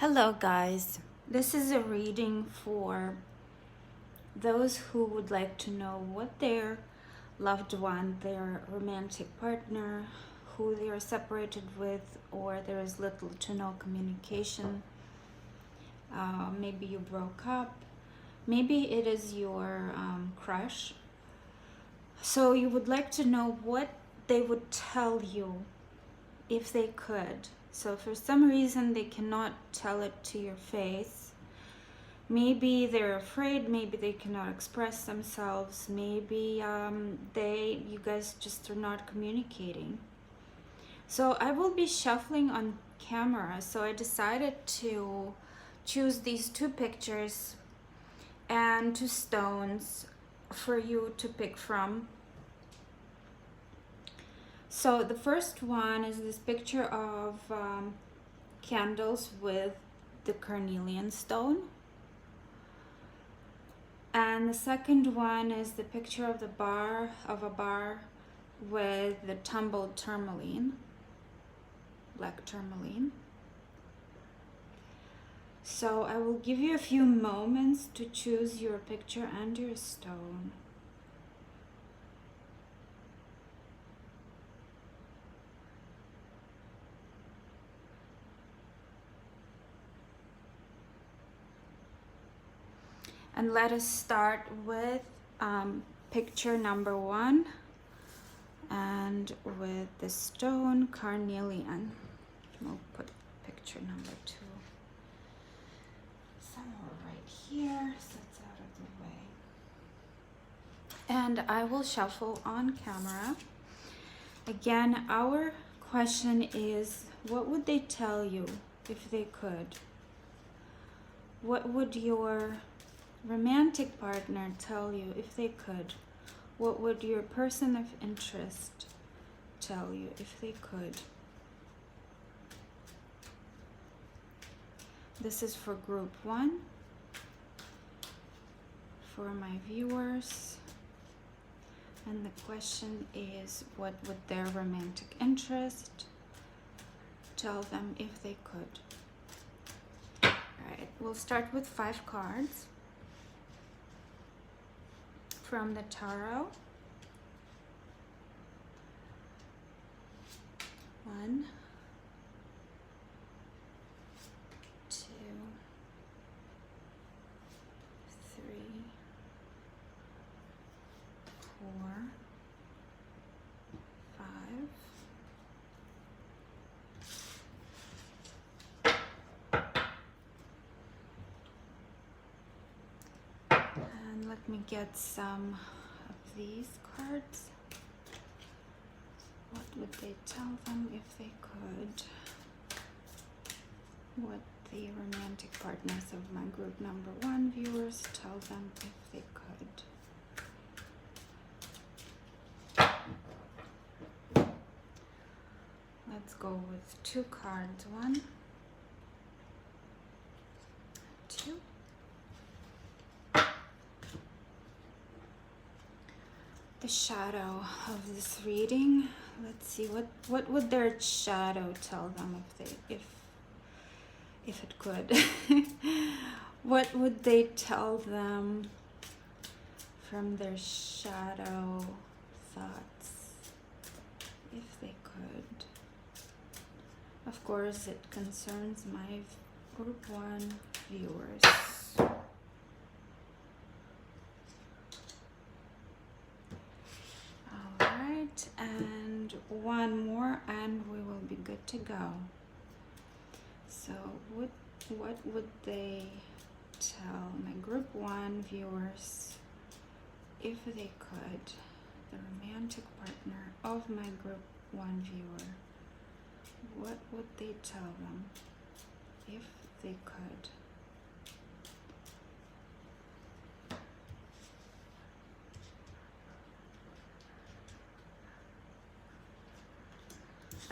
Hello guys, this is a reading for those who would like to know what their loved one, their romantic partner, who they are separated with, or there is little to no communication. Maybe you broke up, maybe it is your crush. So you would like to know what they would tell you if they could. So for some reason they cannot tell it to your face. Maybe they're afraid, maybe they cannot express themselves, maybe you guys just are not communicating. So I will be shuffling on camera, so I decided to choose these two pictures and two stones for you to pick from. So the first one is this picture of candles with the carnelian stone. And the second one is the picture of a bar with the tumbled tourmaline, black tourmaline. So I will give you a few moments to choose your picture and your stone. And let us start with picture number one, and with the stone carnelian. We'll put picture number two somewhere right here, so it's out of the way. And I will shuffle on camera. Again, our question is, what would they tell you if they could? What would your romantic partner tell you if they could? What would your person of interest tell you if they could? This is for group one, for my viewers. And the question is, what would their romantic interest tell them if they could? All right, we'll start with 5 cards from the tarot. 1, 2, 3, 4, 5. And let me get some of these cards. What would they tell them if they could? What the romantic partners of my group number 1 viewers tell them if they could. Let's go with 2 cards. 1, 2. The shadow of this reading. Let's see, what would their shadow tell them if it could? What would they tell them from their shadow thoughts if they could? Of course, it concerns my group 1 viewers. And one more and we will be good to go. So what would they tell my group 1 viewers if they could? The romantic partner of my group 1 viewer. What would they tell them if they could?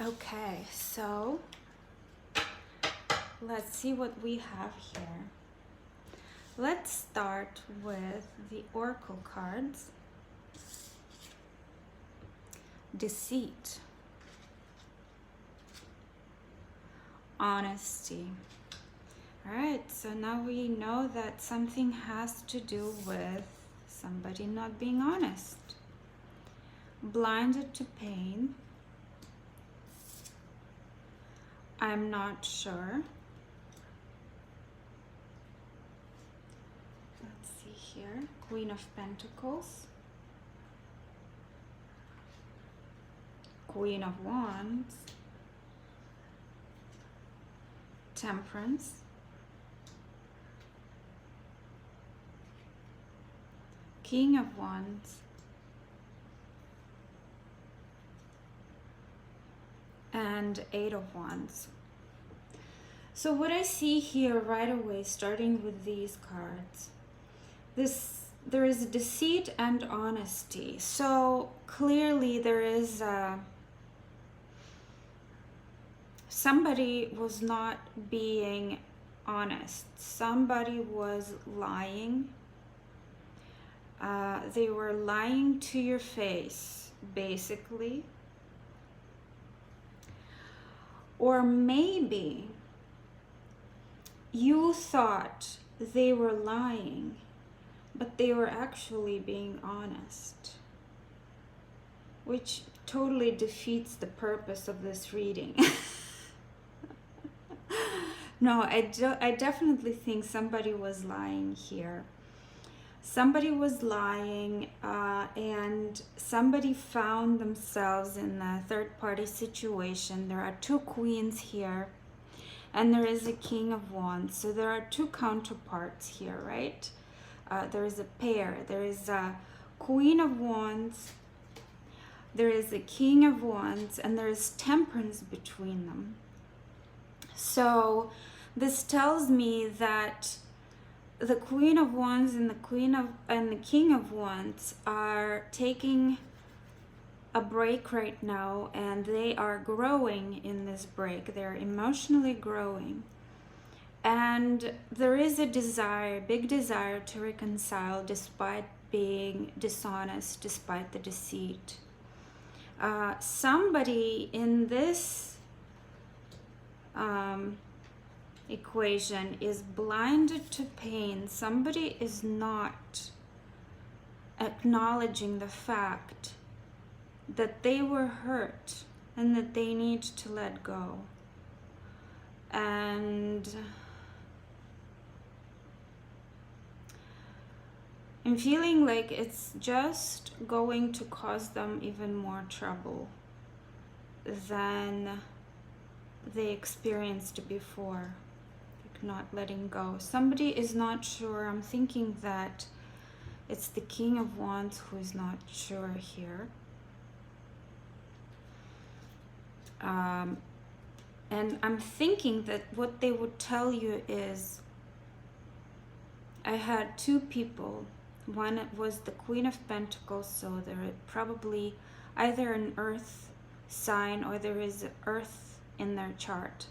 Okay, so let's see what we have here. Let's start with the oracle cards. Deceit, honesty, All right, so now we know that something has to do with somebody not being honest. Blinded to pain. I'm not sure. Let's see here. Queen of Pentacles. Queen of Wands. Temperance. King of Wands. And Eight of Wands. So what I see here right away, starting with these cards, there is deceit and honesty. So clearly there is somebody was not being honest. Somebody was lying. They were lying to your face, basically. Or maybe you thought they were lying, but they were actually being honest, which totally defeats the purpose of this reading. No, I definitely think somebody was lying here. Somebody was lying, and somebody found themselves in a third-party situation. There are two queens here, and there is a King of Wands. So there are two counterparts here, right? There is a pair. There is a Queen of Wands, there is a King of Wands, and there is Temperance between them. So this tells me that the Queen of Wands and the King of Wands are taking a break right now, and they are growing in this break. They're emotionally growing, and there is a desire, big desire, to reconcile despite being dishonest, despite the deceit. Somebody in this equation is blinded to pain. Somebody is not acknowledging the fact that they were hurt and that they need to let go. And I'm feeling like it's just going to cause them even more trouble than they experienced before. Like not letting go. Somebody is not sure. I'm thinking that it's the King of Wands who is not sure here. And I'm thinking that what they would tell you is, I had two people. One was the Queen of Pentacles, so they're probably either an earth sign or there is earth in their chart.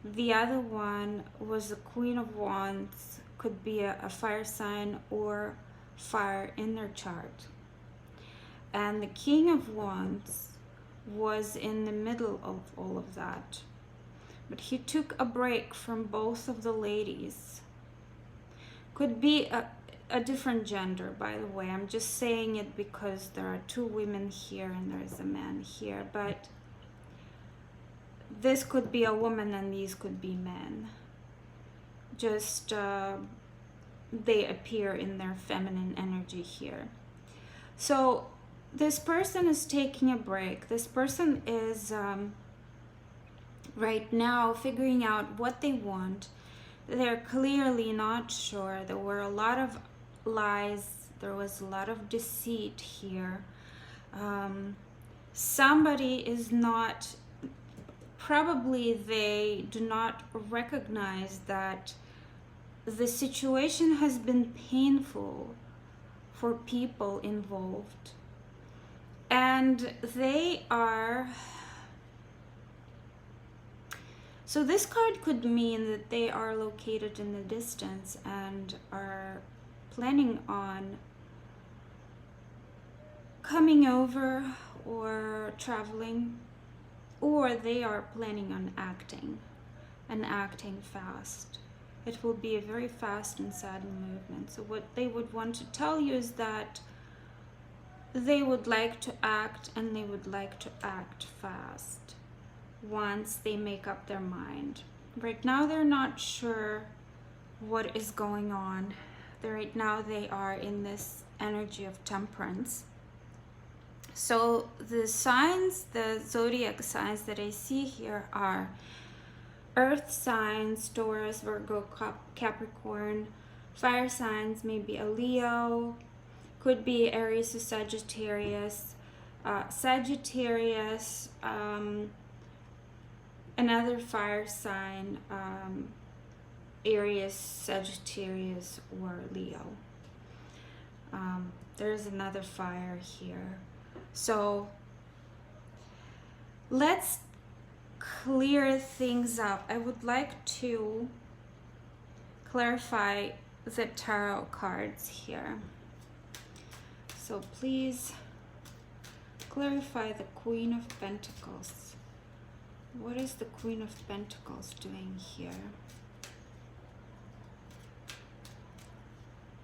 The other one was the Queen of Wands, could be a fire sign or fire in their chart. And the King of Wands was in the middle of all of that. But he took a break from both of the ladies. Could be a different gender, by the way. I'm just saying it because there are two women here and there is a man here. But this could be a woman and these could be men. Just they appear in their feminine energy here. So this person is taking a break. This person is right now figuring out what they want. They're clearly not sure. There were a lot of lies. There was a lot of deceit here. Somebody is not, probably they do not recognize that the situation has been painful for people involved. And they are... So this card could mean that they are located in the distance and are planning on coming over or traveling, or they are planning on acting. and acting fast. It will be a very fast and sudden movement. So what they would want to tell you is that they would like to act, and they would like to act fast once they make up their mind. Right now they're not sure what is going on. Right now they are in this energy of temperance. So the signs, the zodiac signs that I see here are earth signs, Taurus, Virgo, Capricorn. Fire signs, maybe a Leo, could be Aries or Sagittarius. Sagittarius, another fire sign, Aries, Sagittarius, or Leo. There's another fire here. So let's clear things up. I would like to clarify the tarot cards here. So please clarify the Queen of Pentacles. What is the Queen of Pentacles doing here?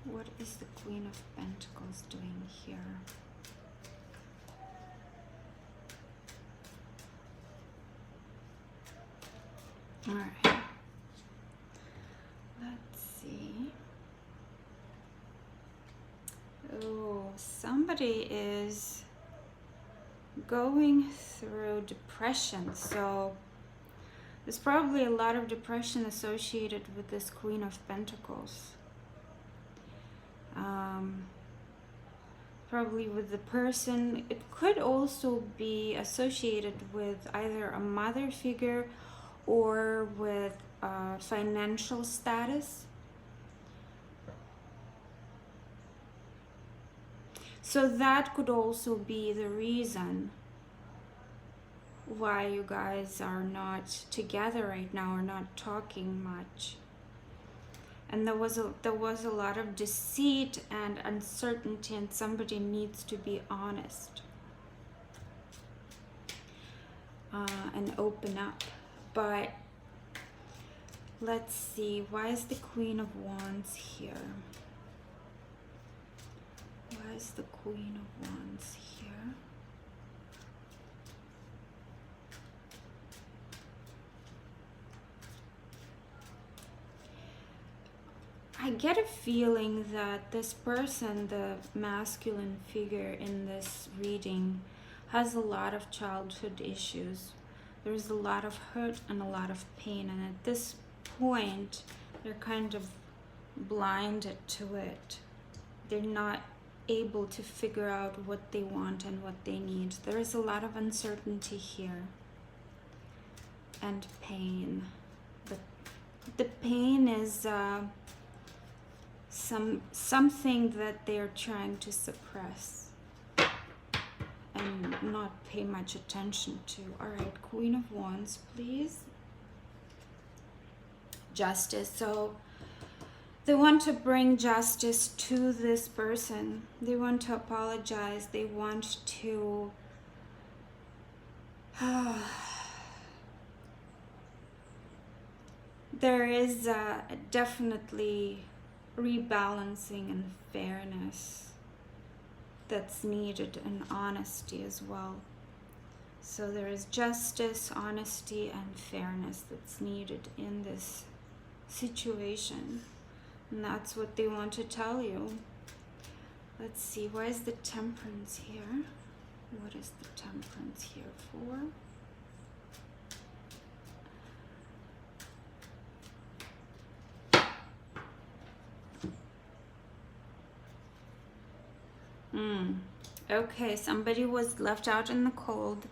What is the Queen of Pentacles doing here? All right. Let's see. Oh, somebody is going through depression. So there's probably a lot of depression associated with this Queen of Pentacles. Probably with the person. It could also be associated with either a mother figure or with financial status. So that could also be the reason why you guys are not together right now, or not talking much. And there was a lot of deceit and uncertainty, and somebody needs to be honest and open up. But let's see, why is the Queen of Wands here? Why is the Queen of Wands here? I get a feeling that this person, the masculine figure in this reading, has a lot of childhood issues. There's a lot of hurt and a lot of pain, and at this point, they're kind of blinded to it. They're not able to figure out what they want and what they need. There is a lot of uncertainty here and pain. The pain is something that they're trying to suppress and not pay much attention to. All right, Queen of Wands, please. Justice. So they want to bring justice to this person. They want to apologize. They want to there is definitely rebalancing and fairness that's needed, and honesty as well. So there is justice, honesty, and fairness that's needed in this situation. And that's what they want to tell you. Let's see, why is the Temperance here? What is the Temperance here for? Okay, somebody was left out in the cold,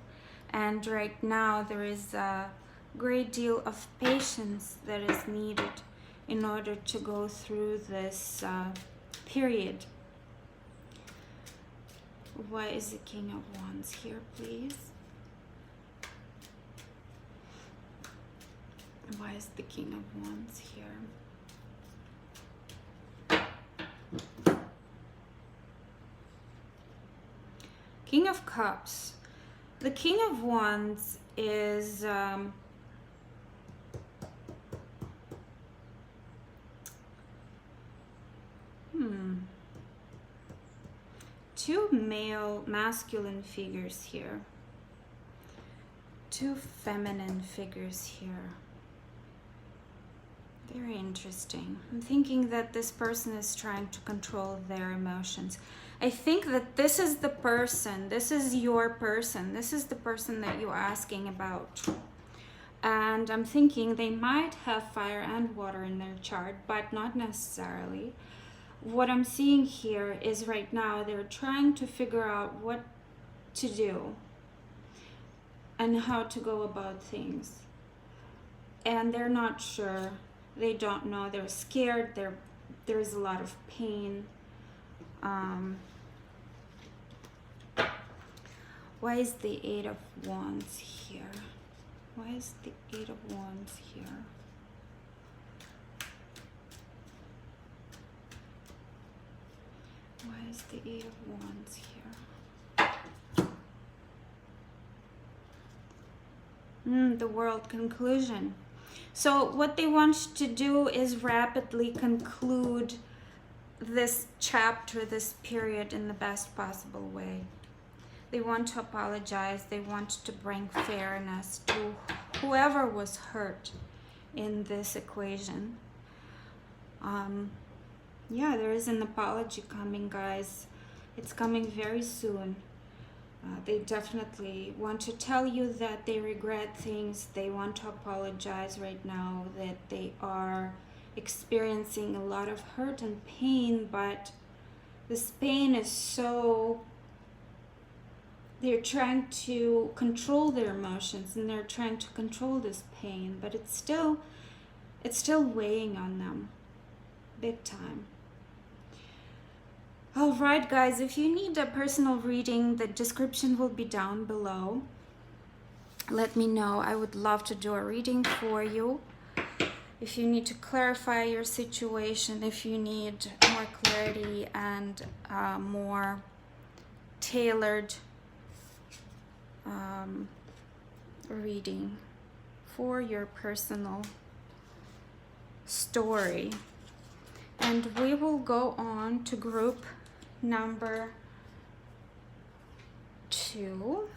and right now there is a great deal of patience that is needed in order to go through this period. Why is the King of Wands here, please? Why is the King of Wands here? King of Cups. The King of Wands is two masculine figures here. Two feminine figures here. Very interesting. I'm thinking that this person is trying to control their emotions. I think that this is the person, this is your person, this is the person that you're asking about. And I'm thinking they might have fire and water in their chart, but not necessarily. What I'm seeing here is right now they're trying to figure out what to do and how to go about things. And they're not sure. They don't know. They're scared. There's a lot of pain. Why is the Eight of Wands here? Why is the Eight of Wands here? Why is the Eight of Wands here? The World, conclusion. So what they want to do is rapidly conclude this chapter, this period, in the best possible way. They want to apologize. They want to bring fairness to whoever was hurt in this equation. Yeah, there is an apology coming, guys. It's coming very soon. They definitely want to tell you that they regret things. They want to apologize right now, that they are experiencing a lot of hurt and pain, but this pain is so... They're trying to control their emotions and they're trying to control this pain, but it's still weighing on them big time. All right, guys, if you need a personal reading, the description will be down below. Let me know. I would love to do a reading for you. If you need to clarify your situation, if you need more clarity and more tailored reading for your personal story. And we will go on to group number 2.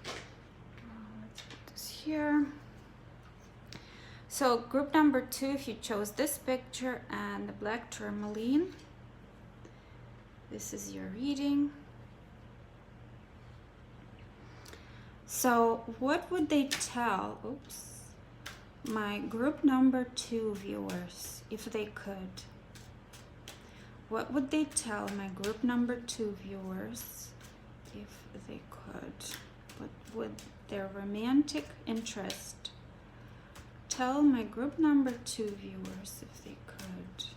Let's put this here. So group number 2, if you chose this picture and the black tourmaline, this is your reading. So what would they tell, my group number 2 viewers, if they could? What would they tell my group number 2 viewers if they could? What would their romantic interest tell my group number 2 viewers if they could?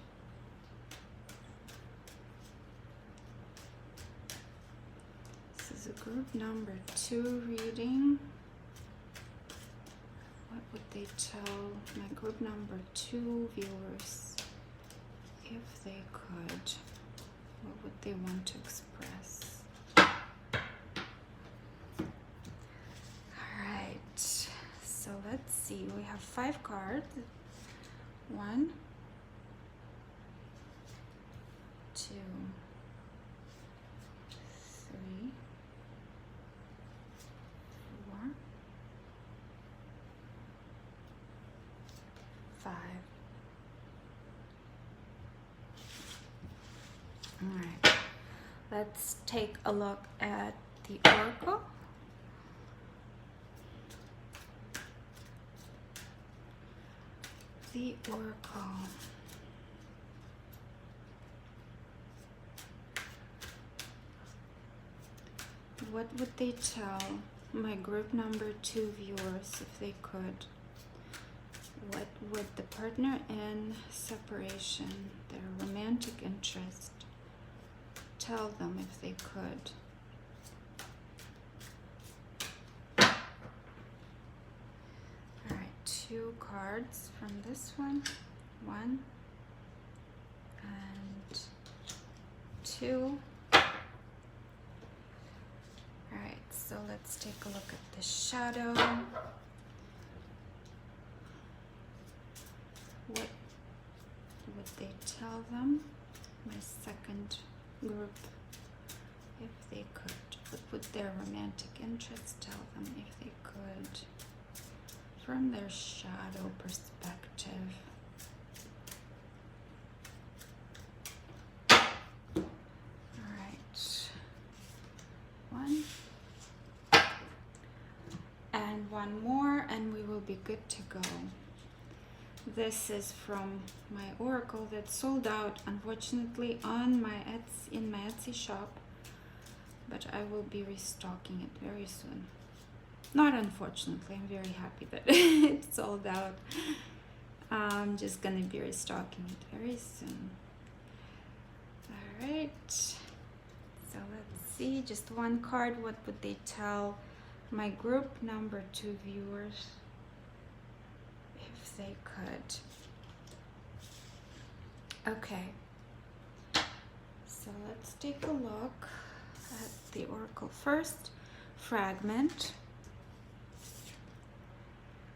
This is a group number 2 reading. What would they tell my group number 2 viewers if they could? What would they want to express? All right, so let's see. We have 5 cards. 1, 2, 3, 4, 5. All right, let's take a look at the oracle. The oracle. What would they tell my group number 2 viewers if they could? What would the partner in separation, their romantic interest, tell them if they could? All right, 2 cards from this one. 1 and 2. All right, so let's take a look at the shadow. What would they tell them? my second group, if they could, what would their romantic interests tell them if they could, from their shadow perspective. All right, one and one more, and we will be good to go. This is from my oracle that sold out, unfortunately, on my in my Etsy shop, but I will be restocking it very soon. Not unfortunately, I'm very happy that it sold out. I'm just gonna be restocking it very soon. All right, so let's see, just one card. What would they tell my group number 2 viewers if they could? Okay, so let's take a look at the oracle first. Fragment,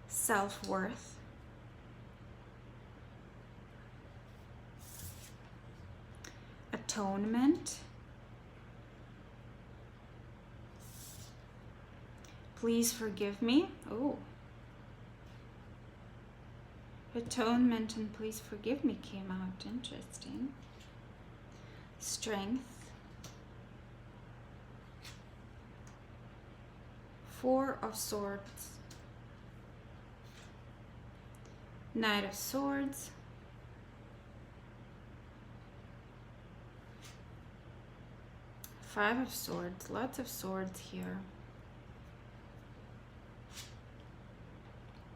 self-worth, atonement, please forgive me. Oh, atonement and please forgive me came out. Interesting. Strength, 4 of Swords, Knight of Swords, Five of Swords, lots of swords here,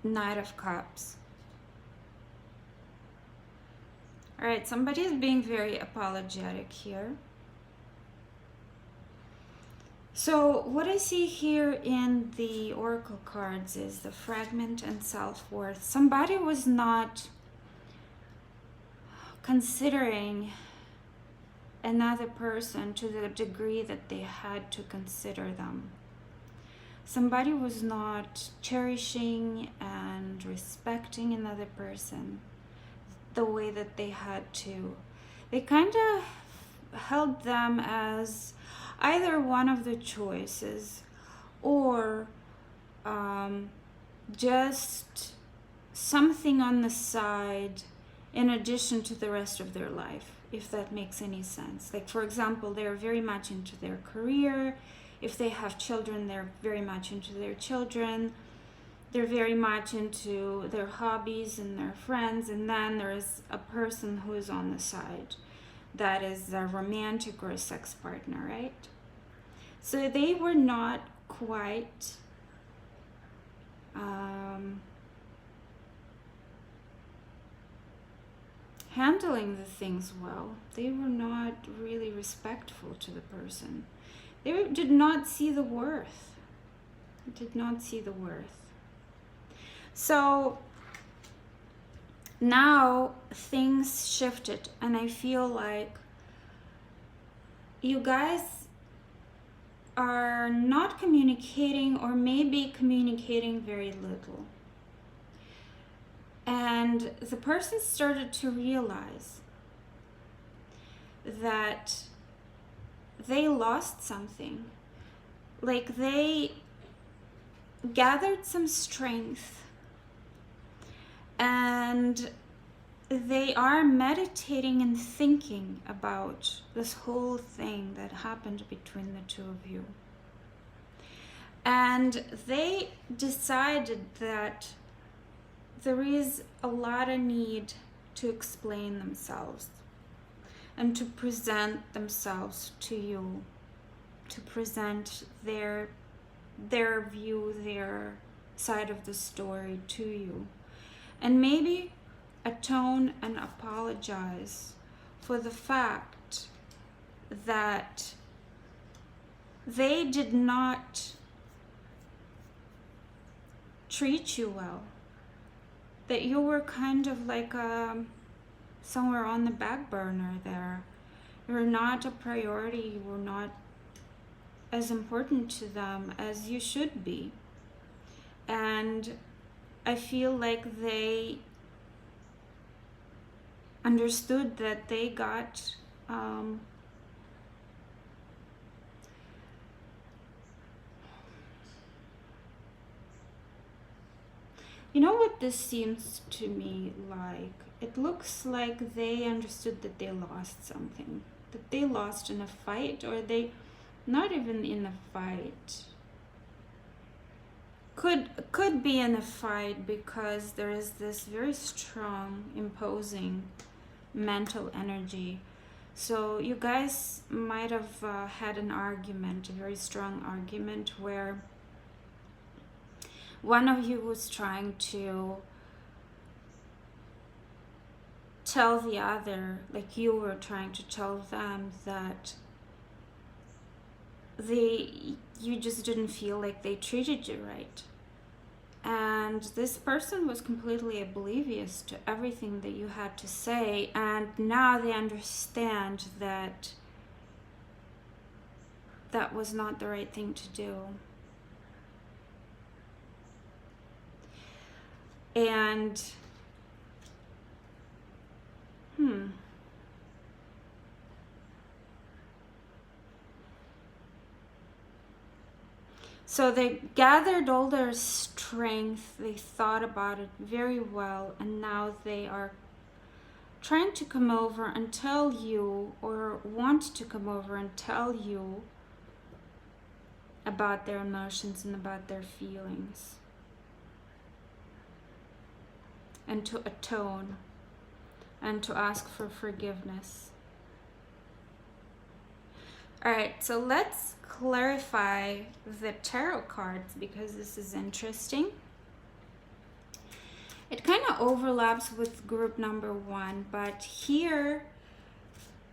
Knight of Cups. All right, somebody is being very apologetic here. So what I see here in the oracle cards is the fragment and self-worth. Somebody was not considering another person to the degree that they had to consider them. Somebody was not cherishing and respecting another person the way that they had to. They kind of held them as either one of the choices or just something on the side in addition to the rest of their life, if that makes any sense. Like, for example, they're very much into their career. If they have children, they're very much into their children. They're very much into their hobbies and their friends. And then there's a person who is on the side that is a romantic or a sex partner, right? So they were not quite handling the things well. They were not really respectful to the person. They did not see the worth. Did not see the worth. So now things shifted, and I feel like you guys are not communicating, or maybe communicating very little. And the person started to realize that they lost something. Like, they gathered some strength, and they are meditating and thinking about this whole thing that happened between the two of you. And they decided that there is a lot of need to explain themselves and to present themselves to you, to present their view, their side of the story to you. And maybe atone and apologize for the fact that they did not treat you well, that you were kind of like somewhere on the back burner there. You're not a priority. You were not as important to them as you should be. And I feel like they understood that they got You know what this seems to me like? It looks like they understood that they lost something. That they lost in a fight, or they not even in a fight. Could be in a fight because there is this very strong, imposing mental energy. So you guys might have had an argument, a very strong argument, where one of you was trying to tell the other, like you were trying to tell them, that you just didn't feel like they treated you right. And this person was completely oblivious to everything that you had to say, and now they understand that that was not the right thing to do. And so they gathered all their strength, they thought about it very well, and now they are trying to come over and tell you, or want to come over and tell you about their emotions and about their feelings, and to atone and to ask for forgiveness. All right, so let's clarify the tarot cards because this is interesting. It kind of overlaps with group number 1, but here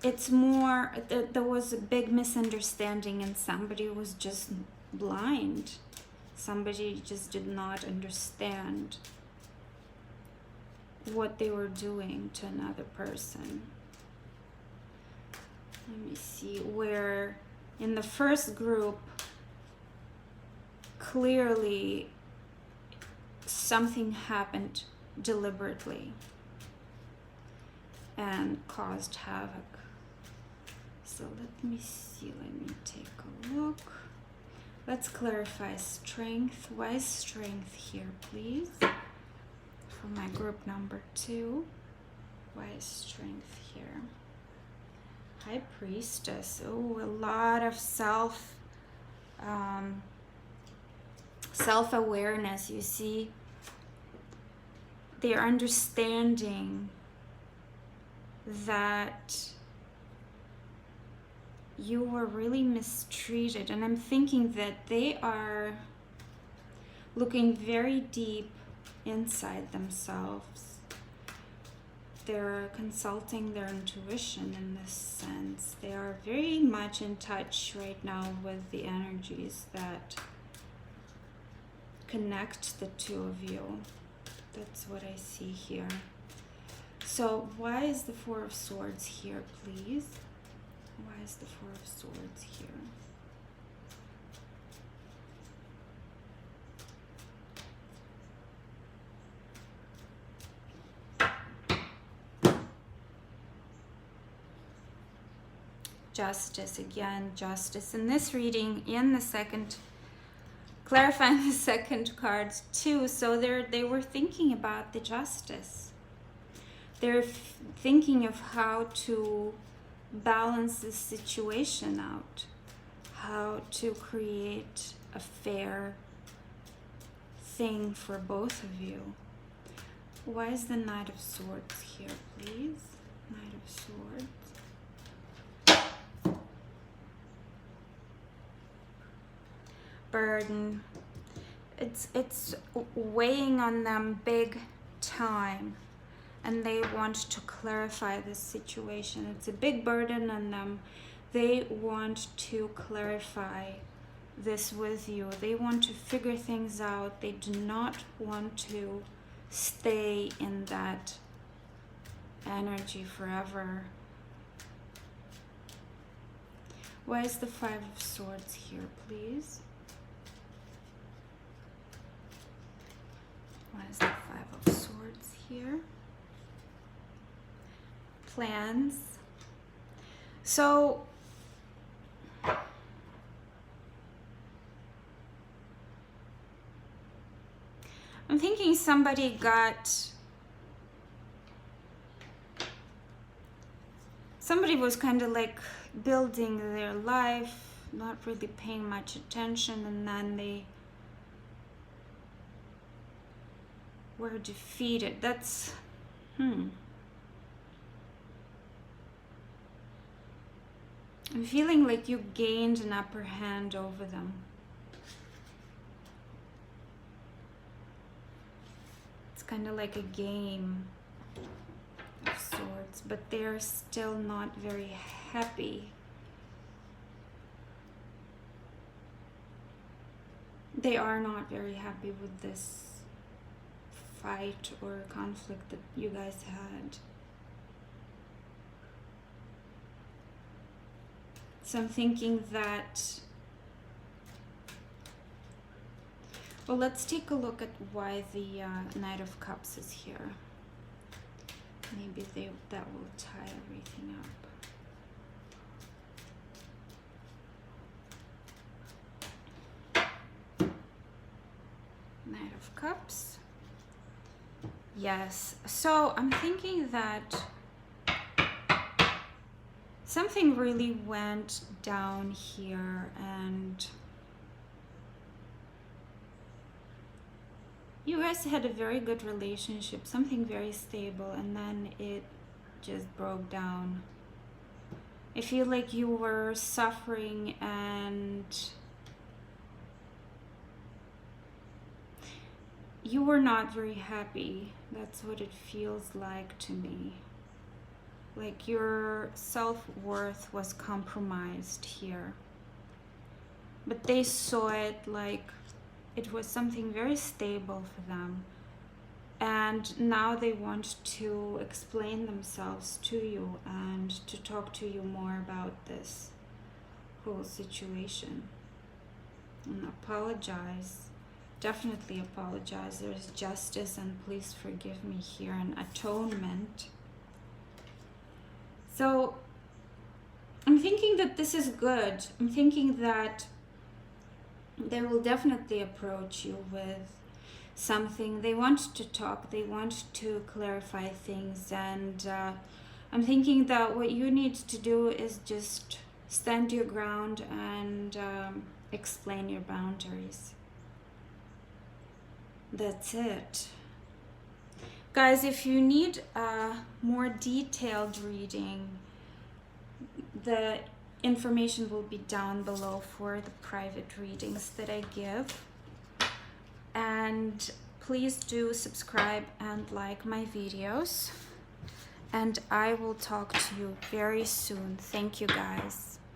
it's more, there was a big misunderstanding and somebody was just blind. Somebody just did not understand what they were doing to another person. Let me see, where in the first group, clearly something happened deliberately and caused havoc. So let me see, let me take a look. Let's clarify strength. Why is strength here, please? For my group number 2, why is strength here? High Priestess. Oh, a lot of self-awareness. You see, they're understanding that you were really mistreated, and I'm thinking that they are looking very deep inside themselves. They're consulting their intuition in this sense. They are very much in touch right now with the energies that connect the two of you. That's what I see here. So why is the Four of Swords here, please? Why is the Four of Swords here? Justice again, Justice. In this reading, in the second, clarifying the second card too, so they were thinking about the justice. They're thinking of how to balance this situation out, how to create a fair thing for both of you. Why is the Knight of Swords here, please? Knight of Swords. Burden. It's weighing on them big time, and they want to clarify this situation. It's a big burden on them. They want to clarify this with you. They want to figure things out. They do not want to stay in that energy forever. Why is the Five of Swords here, please? Why is the Five of Swords here? Plans. So I'm thinking somebody was kind of like building their life, not really paying much attention, and then they were defeated. That's I'm feeling like you gained an upper hand over them. It's kind of like a game of sorts, but they're still not very happy. They are not very happy with this fight or conflict that you guys had. So I'm thinking that, well, let's take a look at why the Knight of Cups is here. Maybe that will tie everything up. Knight of Cups. Yes, so I'm thinking that something really went down here, and you guys had a very good relationship, something very stable, and then it just broke down. I feel like you were suffering and you were not very happy. That's what it feels like to me. Like your self-worth was compromised here. But they saw it like it was something very stable for them. And now they want to explain themselves to you and to talk to you more about this whole situation. And apologize. Definitely apologize. There's justice, and please forgive me here, and atonement. So I'm thinking that this is good. I'm thinking that they will definitely approach you with something. They want to talk, they want to clarify things, and I'm thinking that what you need to do is just stand your ground and explain your boundaries. That's it. Guys, if you need a more detailed reading, the information will be down below for the private readings that I give. And please do subscribe and like my videos. And I will talk to you very soon. Thank you, guys.